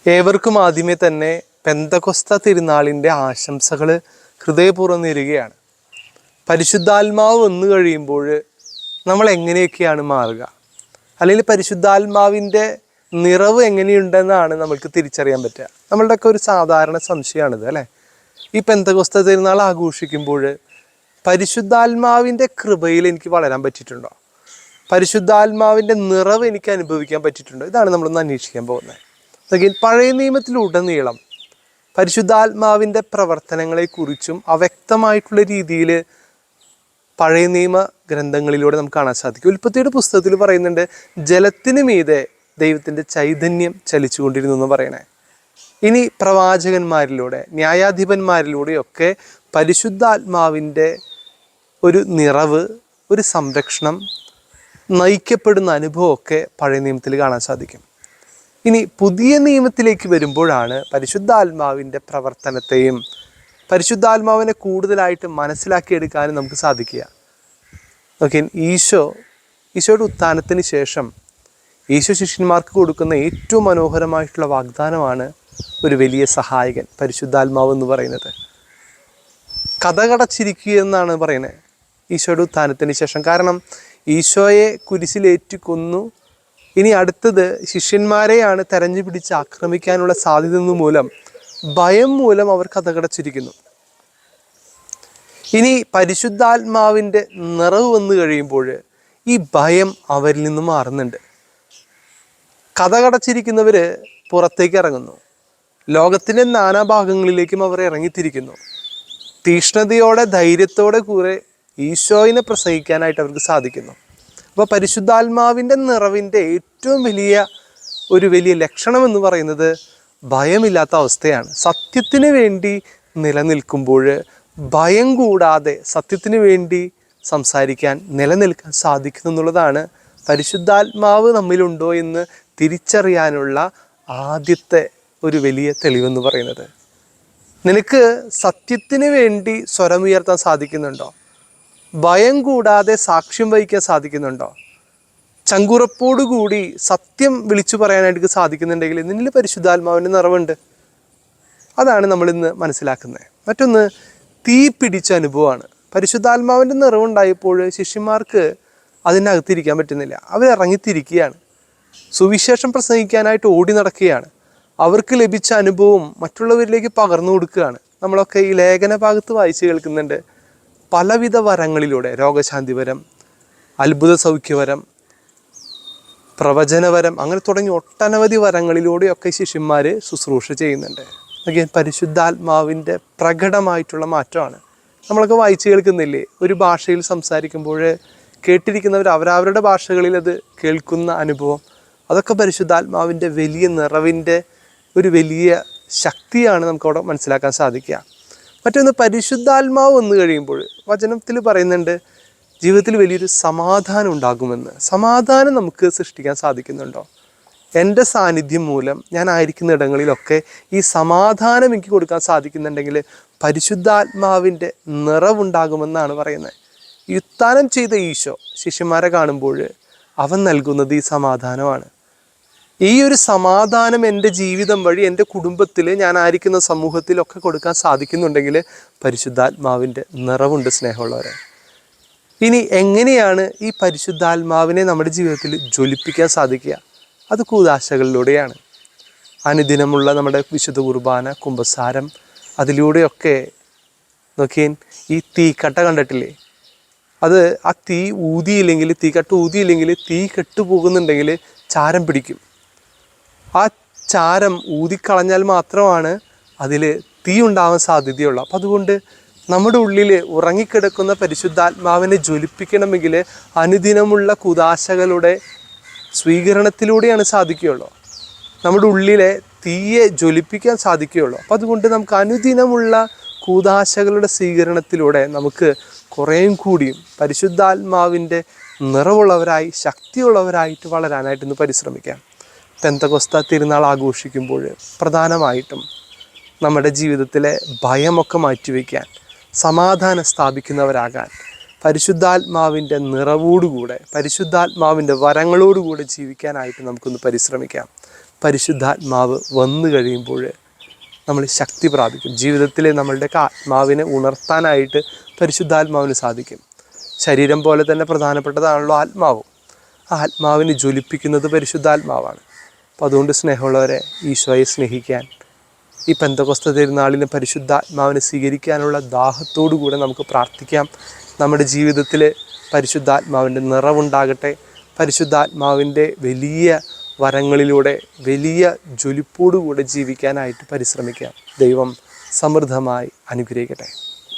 ഏവർക്കും ആദ്യമേ തന്നെ പെന്തക്കൊസ്ത തിരുനാളിൻ്റെ ആശംസകൾ ഹൃദയപൂർവ്വം നേരുകയാണ്. പരിശുദ്ധാത്മാവ് വന്നു കഴിയുമ്പോൾ നമ്മൾ എങ്ങനെയൊക്കെയാണ് മാറുക, അല്ലെങ്കിൽ പരിശുദ്ധാത്മാവിൻ്റെ നിറവ് എങ്ങനെയുണ്ടെന്നാണ് നമുക്ക് തിരിച്ചറിയാൻ പറ്റുക. നമ്മളുടെയൊക്കെ ഒരു സാധാരണ സംശയമാണിത് അല്ലേ. ഈ പെന്തക്കൊസ്ത തിരുനാൾ ആഘോഷിക്കുമ്പോൾ പരിശുദ്ധാത്മാവിൻ്റെ കൃപയിൽ എനിക്ക് വളരാൻ പറ്റിയിട്ടുണ്ടോ, പരിശുദ്ധാത്മാവിൻ്റെ നിറവ് എനിക്ക് അനുഭവിക്കാൻ പറ്റിയിട്ടുണ്ടോ? ഇതാണ് നമ്മളൊന്ന് അന്വേഷിക്കാൻ പോകുന്നത്. പഴയ നിയമത്തിലുടനീളം പരിശുദ്ധാത്മാവിൻ്റെ പ്രവർത്തനങ്ങളെക്കുറിച്ചും അവ്യക്തമായിട്ടുള്ള രീതിയിൽ പഴയ നിയമ ഗ്രന്ഥങ്ങളിലൂടെ നമുക്ക് കാണാൻ സാധിക്കും. ഉൽപ്പത്തിയുടെ പുസ്തകത്തിൽ പറയുന്നുണ്ട്, ജലത്തിന് മീതെ ദൈവത്തിൻ്റെ ചൈതന്യം ചലിച്ചുകൊണ്ടിരുന്നു എന്ന് പറയണേ. ഇനി പ്രവാചകന്മാരിലൂടെ, ന്യായാധിപന്മാരിലൂടെയൊക്കെ പരിശുദ്ധാത്മാവിൻ്റെ ഒരു നിറവ്, ഒരു സംരക്ഷണം, നയിക്കപ്പെടുന്ന അനുഭവമൊക്കെ പഴയ നിയമത്തിൽ കാണാൻ സാധിക്കും. ഇനി പുതിയ നിയമത്തിലേക്ക് വരുമ്പോഴാണ് പരിശുദ്ധാത്മാവിൻ്റെ പ്രവർത്തനത്തെയും പരിശുദ്ധാത്മാവിനെ കൂടുതലായിട്ട് മനസ്സിലാക്കിയെടുക്കാനും നമുക്ക് സാധിക്കുക. ഓക്കെ, ഈശോയുടെ ഉത്ഥാനത്തിന് ശേഷം ഈശോ ശിഷ്യന്മാർക്ക് കൊടുക്കുന്ന ഏറ്റവും മനോഹരമായിട്ടുള്ള വാഗ്ദാനമാണ് ഒരു വലിയ സഹായകൻ, പരിശുദ്ധാത്മാവ് എന്ന് പറയുന്നത്. കഥകടച്ചിരിക്കുക എന്നാണ് പറയുന്നത് ഈശോയുടെ ഉത്ഥാനത്തിന് ശേഷം. കാരണം ഈശോയെ കുരിശിലേറ്റി കൊന്നു. ഇനി അടുത്തത് ശിഷ്യന്മാരെയാണ് തെരഞ്ഞു പിടിച്ച് ആക്രമിക്കാനുള്ള സാധ്യത മൂലം, ഭയം മൂലം അവർ കഥകടച്ചിരിക്കുന്നു. ഇനി പരിശുദ്ധാത്മാവിൻ്റെ നിറവ് വന്നു കഴിയുമ്പോൾ ഈ ഭയം അവരിൽ നിന്ന് മാറുന്നുണ്ട്. കഥകടച്ചിരിക്കുന്നവർ പുറത്തേക്ക് ഇറങ്ങുന്നു. ലോകത്തിൻ്റെ നാനാഭാഗങ്ങളിലേക്കും അവർ ഇറങ്ങിത്തിരിക്കുന്നു. തീഷ്ണതയോടെ, ധൈര്യത്തോടെ കൂടെ ഈശോയിനെ പ്രസംഗിക്കാനായിട്ട് അവർക്ക് സാധിക്കുന്നു. അപ്പോൾ പരിശുദ്ധാത്മാവിൻ്റെ നിറവിൻ്റെ ഏറ്റവും വലിയ ലക്ഷണം എന്ന് പറയുന്നത് ഭയമില്ലാത്ത അവസ്ഥയാണ്. സത്യത്തിന് വേണ്ടി നിലനിൽക്കുമ്പോൾ ഭയം കൂടാതെ സത്യത്തിന് വേണ്ടി സംസാരിക്കാൻ, നിലനിൽക്കാൻ സാധിക്കുന്നു എന്നുള്ളതാണ് പരിശുദ്ധാത്മാവ് നമ്മിലുണ്ടോ എന്ന് തിരിച്ചറിയാനുള്ള ആദ്യത്തെ ഒരു വലിയ തെളിവെന്ന് പറയുന്നത്. നിനക്ക് സത്യത്തിന് വേണ്ടി സ്വരമുയർത്താൻ സാധിക്കുന്നുണ്ടോ? ഭയം കൂടാതെ സാക്ഷ്യം വഹിക്കാൻ സാധിക്കുന്നുണ്ടോ? ചങ്കുറപ്പോടുകൂടി സത്യം വിളിച്ചു പറയാനായിട്ട് സാധിക്കുന്നുണ്ടെങ്കിൽ നിന്നിൽ പരിശുദ്ധാത്മാവിൻ്റെ നിറവുണ്ട്. അതാണ് നമ്മളിന്ന് മനസ്സിലാക്കുന്നത്. മറ്റൊന്ന്, തീ പിടിച്ച അനുഭവമാണ്. പരിശുദ്ധാത്മാവിൻ്റെ നിറവുണ്ടായപ്പോൾ ശിഷ്യന്മാർക്ക് അതിനകത്തിരിക്കാൻ പറ്റുന്നില്ല. അവരിറങ്ങിത്തിരിക്കുകയാണ്. സുവിശേഷം പ്രസംഗിക്കാനായിട്ട് ഓടി നടക്കുകയാണ്. അവർക്ക് ലഭിച്ച അനുഭവം മറ്റുള്ളവരിലേക്ക് പകർന്നു കൊടുക്കുകയാണ്. നമ്മളൊക്കെ ഈ ലേഖന ഭാഗത്ത് വായിച്ച് കേൾക്കുന്നുണ്ട്, പലവിധ വരങ്ങളിലൂടെ, രോഗശാന്തിവരം, അത്ഭുത സൗഖ്യവരം, പ്രവചനവരം, അങ്ങനെ തുടങ്ങി ഒട്ടനവധി വരങ്ങളിലൂടെയൊക്കെ ശിഷ്യന്മാർ ശുശ്രൂഷ ചെയ്യുന്നുണ്ട്. പരിശുദ്ധാത്മാവിൻ്റെ പ്രകടമായിട്ടുള്ള മാറ്റമാണ്. നമ്മളൊക്കെ വായിച്ച് കേൾക്കുന്നില്ലേ, ഒരു ഭാഷയിൽ സംസാരിക്കുമ്പോൾ കേട്ടിരിക്കുന്നവർ അവരവരുടെ ഭാഷകളിൽ അത് കേൾക്കുന്ന അനുഭവം, അതൊക്കെ പരിശുദ്ധാത്മാവിൻ്റെ വലിയ നിറവിൻ്റെ ഒരു വലിയ ശക്തിയാണ് നമുക്കവിടെ മനസ്സിലാക്കാൻ സാധിക്കുക. മറ്റൊന്ന്, പരിശുദ്ധാത്മാവ് വന്നു കഴിയുമ്പോൾ വചനത്തിൽ പറയുന്നുണ്ട് ജീവിതത്തിൽ വലിയൊരു സമാധാനം ഉണ്ടാകുമെന്ന്. സമാധാനം നമുക്ക് സൃഷ്ടിക്കാൻ സാധിക്കുന്നുണ്ടോ? എൻ്റെ സാന്നിധ്യം മൂലം ഞാൻ ആയിരിക്കുന്ന ഇടങ്ങളിലൊക്കെ ഈ സമാധാനം എനിക്ക് കൊടുക്കാൻ സാധിക്കുന്നുണ്ടെങ്കിൽ പരിശുദ്ധാത്മാവിൻ്റെ നിറവുണ്ടാകുമെന്നാണ് പറയുന്നത്. ഈ ഉത്ഥാനം ചെയ്ത ഈശോ ശിഷ്യന്മാരെ കാണുമ്പോൾ അവൻ നൽകുന്നത് ഈ സമാധാനമാണ്. ഈ ഒരു സമാധാനം എൻ്റെ ജീവിതം വഴി എൻ്റെ കുടുംബത്തിൽ, ഞാൻ ആയിരിക്കുന്ന സമൂഹത്തിലൊക്കെ കൊടുക്കാൻ സാധിക്കുന്നുണ്ടെങ്കിൽ പരിശുദ്ധാത്മാവിൻ്റെ നിറവുണ്ട് സ്നേഹമുള്ളവരെ. ഇനി എങ്ങനെയാണ് ഈ പരിശുദ്ധാത്മാവിനെ നമ്മുടെ ജീവിതത്തിൽ ജ്വലിപ്പിക്കാൻ സാധിക്കുക? അത് കൂദാശകളിലൂടെയാണ്. അനുദിനമുള്ള നമ്മുടെ വിശുദ്ധ കുർബാന, കുമ്പസാരം, അതിലൂടെയൊക്കെ നോക്കിയേ. ഈ തീക്കട്ട കണ്ടിട്ടില്ലേ? അത് ആ തീക്കട്ട ഊതിയില്ലെങ്കിൽ തീ കെട്ടുപോകുന്നുണ്ടെങ്കിൽ ചാരം പിടിക്കും. ആ ചാരം ഊതിക്കളഞ്ഞാൽ മാത്രമാണ് അതിൽ തീ ഉണ്ടാവാൻ സാധ്യതയുള്ളൂ. അപ്പം അതുകൊണ്ട് നമ്മുടെ ഉള്ളിൽ ഉറങ്ങിക്കിടക്കുന്ന പരിശുദ്ധാത്മാവിനെ ജ്വലിപ്പിക്കണമെങ്കിൽ അനുദിനമുള്ള കൂദാശകളുടെ സ്വീകരണത്തിലൂടെയാണ് സാധിക്കുകയുള്ളൂ. നമ്മുടെ ഉള്ളിലെ തീയെ ജ്വലിപ്പിക്കാൻ സാധിക്കുകയുള്ളൂ. അപ്പം അതുകൊണ്ട് നമുക്ക് അനുദിനമുള്ള കൂദാശകളുടെ സ്വീകരണത്തിലൂടെ നമുക്ക് കുറേയും കൂടിയും പരിശുദ്ധാത്മാവിൻ്റെ നിറവുള്ളവരായി, ശക്തിയുള്ളവരായിട്ട് വളരാനായിട്ട് ഇന്ന് പരിശ്രമിക്കാം. പെന്തക്കൊസ്ത തിരുനാൾ ആഘോഷിക്കുമ്പോൾ പ്രധാനമായിട്ടും നമ്മുടെ ജീവിതത്തിലെ ഭയമൊക്കെ മാറ്റിവെക്കാൻ, സമാധാനം സ്ഥാപിക്കുന്നവരാകാൻ, പരിശുദ്ധാത്മാവിൻ്റെ നിറവോടുകൂടെ, പരിശുദ്ധാത്മാവിൻ്റെ വരങ്ങളോടുകൂടെ ജീവിക്കാനായിട്ട് നമുക്കൊന്ന് പരിശ്രമിക്കാം. പരിശുദ്ധാത്മാവ് വന്നു കഴിയുമ്പോൾ നമ്മൾ ശക്തി പ്രാപിക്കും. ജീവിതത്തിലെ നമ്മളുടെയൊക്കെ ആത്മാവിനെ ഉണർത്താനായിട്ട് പരിശുദ്ധാത്മാവിന് സാധിക്കും. ശരീരം പോലെ തന്നെ പ്രധാനപ്പെട്ടതാണല്ലോ ആത്മാവും. ആ ആത്മാവിനെ ജ്വലിപ്പിക്കുന്നത് പരിശുദ്ധാത്മാവാണ്. അപ്പോൾ അതുകൊണ്ട് സ്നേഹമുള്ളവരെ, ഈശോയെ സ്നേഹിക്കാൻ, ഈ പെന്തക്കോസ്ത് തിരുനാളിന് പരിശുദ്ധാത്മാവിനെ സ്വീകരിക്കാനുള്ള ദാഹത്തോടു കൂടെ നമുക്ക് പ്രാർത്ഥിക്കാം. നമ്മുടെ ജീവിതത്തിൽ പരിശുദ്ധാത്മാവിൻ്റെ നിറവുണ്ടാകട്ടെ. പരിശുദ്ധാത്മാവിൻ്റെ വലിയ വരങ്ങളിലൂടെ വലിയ ജ്വലിപ്പോടുകൂടെ ജീവിക്കാനായിട്ട് പരിശ്രമിക്കാം. ദൈവം സമൃദ്ധമായി അനുഗ്രഹിക്കട്ടെ.